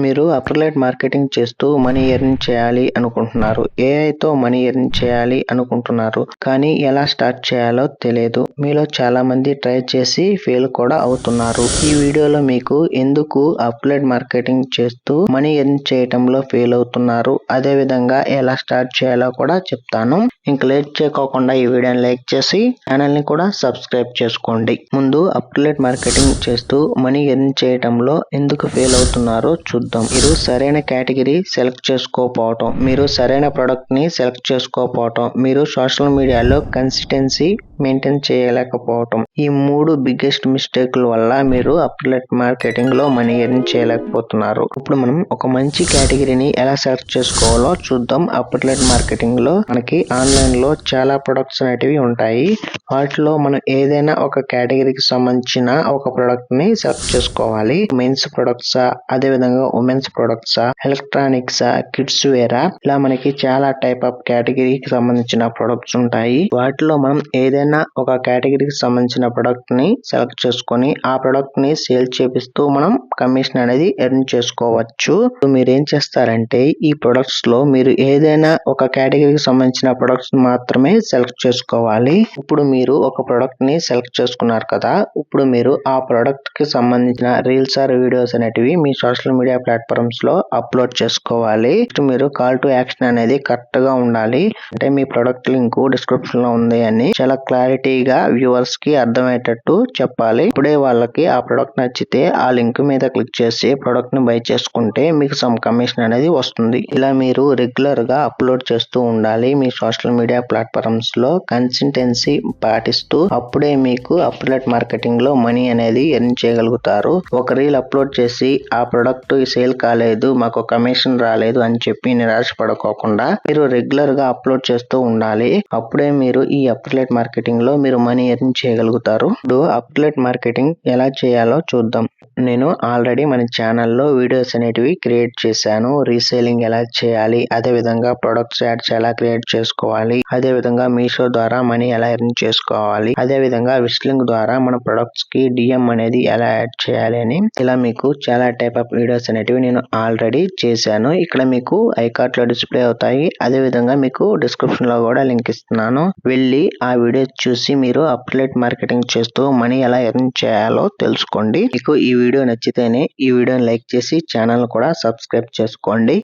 మీరు affiliate marketing చేస్తూ money earn చేయాలి అనుకుంటున్నారు. ఏఐతో మనీ ఎర్న్ చేయాలి అనుకుంటున్నారు. కానీ ఎలా స్టార్ట్ చేయాలో తెలియదు. మీలో చాలా మంది ట్రై చేసి ఫెయిల్ కూడా అవుతున్నారు. ఈ వీడియోలో మీకు ఎందుకు అఫిలియేట్ మార్కెటింగ్ చేస్తూ మనీ ఎర్న్ చేయటంలో ఫెయిల్ అవుతున్నారు, అదే విధంగా ఎలా స్టార్ట్ చేయాలో కూడా చెప్తాను. ఇంకా లేట్ చేయకోకుండా ఈ వీడియోని లైక్ చేసి ఛానల్ ని కూడా సబ్స్క్రైబ్ చేసుకోండి. ముందు అఫిలియేట్ మార్కెటింగ్ చేస్తూ మనీ ఎర్న్ చేయటంలో ఎందుకు ఫెయిల్ అవుతున్నారో చూద్దాం. మీరు సరైన కేటగిరీ సెలెక్ట్ చేసుకోకపోవటం, మీరు సరైన ప్రొడక్ట్ ని సెలెక్ట్ చేసుకోకపోవటం, మీరు సోషల్ మీడియాలో కన్సిస్టెన్సీ మెయింటైన్ చేయలేకపోవటం, ఈ 3 బిగ్గెస్ట్ మిస్టేక్ల వల్ల మీరు అఫిలియేట్ మార్కెటింగ్ లో మనీ ఎర్న్ చేయలేకపోతున్నారు. ఇప్పుడు మనం ఒక మంచి కేటగిరీని ఎలా సెలెక్ట్ చేసుకోవాలో చూద్దాం. అఫిలియేట్ మార్కెటింగ్ లో మనకి ఆన్లైన్ లో చాలా ప్రొడక్ట్స్ అనేటివి ఉంటాయి. వాటిలో మనం ఏదైనా ఒక కేటగిరీకి సంబంధించిన ఒక ప్రొడక్ట్ ని సెలెక్ట్ చేసుకోవాలి. మెన్స్ ప్రొడక్ట్సా, అదే విధంగా ఉమెన్స్ ప్రొడక్ట్సా, ఎలక్ట్రానిక్సా, కిడ్స్ వేరా, ఇలా మనకి చాలా టైప్ ఆఫ్ కేటగిరీకి సంబంధించిన ప్రొడక్ట్స్ ఉంటాయి. వాటిలో మనం ఏదైనా ఒక కేటగిరీకి సంబంధించిన ప్రొడక్ట్ ని సెలెక్ట్ చేసుకొని ఆ ప్రొడక్ట్ ని సేల్ చేపిస్తూ మనం కమిషన్ అనేది ఎర్న్ చేసుకోవచ్చు. మీరు ఏం చేస్తారంటే ఈ ప్రొడక్ట్స్ లో మీరు ఏదైనా ఒక కేటగిరీకి సంబంధించిన ప్రొడక్ట్స్ మాత్రమే సెలెక్ట్ చేసుకోవాలి. ఇప్పుడు మీరు ఒక ప్రొడక్ట్ ని సెలెక్ట్ చేసుకున్నారు కదా, ఇప్పుడు మీరు ఆ ప్రొడక్ట్ కి సంబంధించిన రీల్స్ ఆర్ వీడియోస్ అనేటివి మీ సోషల్ మీడియా ప్లాట్ఫామ్స్ లో అప్లోడ్ చేసుకోవాలి. మీరు కాల్ టు యాక్షన్ అనేది కరెక్ట్ గా ఉండాలి. అంటే మీ ప్రొడక్ట్ లింక్ డిస్క్రిప్షన్ లో ఉంది అని చాలా క్లారిటీగా వ్యూవర్స్ కి అర్థమయ్యేటట్టు చెప్పాలి. ఇప్పుడే వాళ్ళకి ఆ ప్రొడక్ట్ నచ్చితే ఆ లింక్ మీద క్లిక్ చేసి ప్రొడక్ట్ ని బై చేసుకుంటే మీకు సమ్ కమిషన్ అనేది వస్తుంది. ఇలా మీరు రెగ్యులర్ గా అప్లోడ్ చేస్తూ ఉండాలి మీ సోషల్ మీడియా ప్లాట్ఫామ్స్ లో కన్సిస్టెన్సీ పాటిస్తూ. అప్పుడే మీకు అఫిలియేట్ మార్కెటింగ్ లో మనీ అనేది ఎర్న్ చేయగలుగుతారు. ఒక రీల్ అప్లోడ్ చేసి ఆ ప్రొడక్ట్ సేల్ కాలేదు, మాకు కమిషన్ రాలేదు అని చెప్పి నిరాశపడుకోకుండా మీరు రెగ్యులర్ గా అప్లోడ్ చేస్తూ ఉండాలి. అప్పుడే మీరు ఈ అఫిలియేట్ మార్కెటింగ్ లో మీరు మనీ ఎర్న్ చేయగలుగుతారు. ఇప్పుడు అఫిలియేట్ మార్కెటింగ్ ఎలా చేయాలో చూద్దాం. నేను ఆల్రెడీ మన ఛానల్లో వీడియోస్ అనేటివి క్రియేట్ చేశాను. రీసేలింగ్ ఎలా చేయాలి, అదే విధంగా ప్రొడక్ట్స్ యాడ్స్ ఎలా క్రియేట్ చేసుకోవాలి, అదే విధంగా మీషో ద్వారా మనీ ఎలా ఎర్న్ చేసుకోవాలి, అదే విధంగా విస్లింగ్ ద్వారా మన ప్రొడక్ట్స్ కి డిఎం అనేది ఎలా యాడ్ చేయాలి అని ఇలా మీకు చాలా టైప్ ఆఫ్ వీడియోస్ అనేటివి నేను ఆల్రెడీ చేశాను. ఇక్కడ మీకు ఐకార్డ్ లో డిస్ప్లే అవుతాయి. అదే విధంగా మీకు డిస్క్రిప్షన్ లో కూడా లింక్ ఇస్తున్నాను. వెళ్ళి ఆ వీడియో చూసి మీరు అఫిలియేట్ మార్కెటింగ్ చేస్తూ మనీ ఎలా ఎర్న్ చేయాలో తెలుసుకోండి. మీకు ఈ వీడియో నచ్చితేనే ఈ వీడియోని లైక్ చేసి ఛానల్ కూడా సబ్స్క్రైబ్ చేసుకోండి.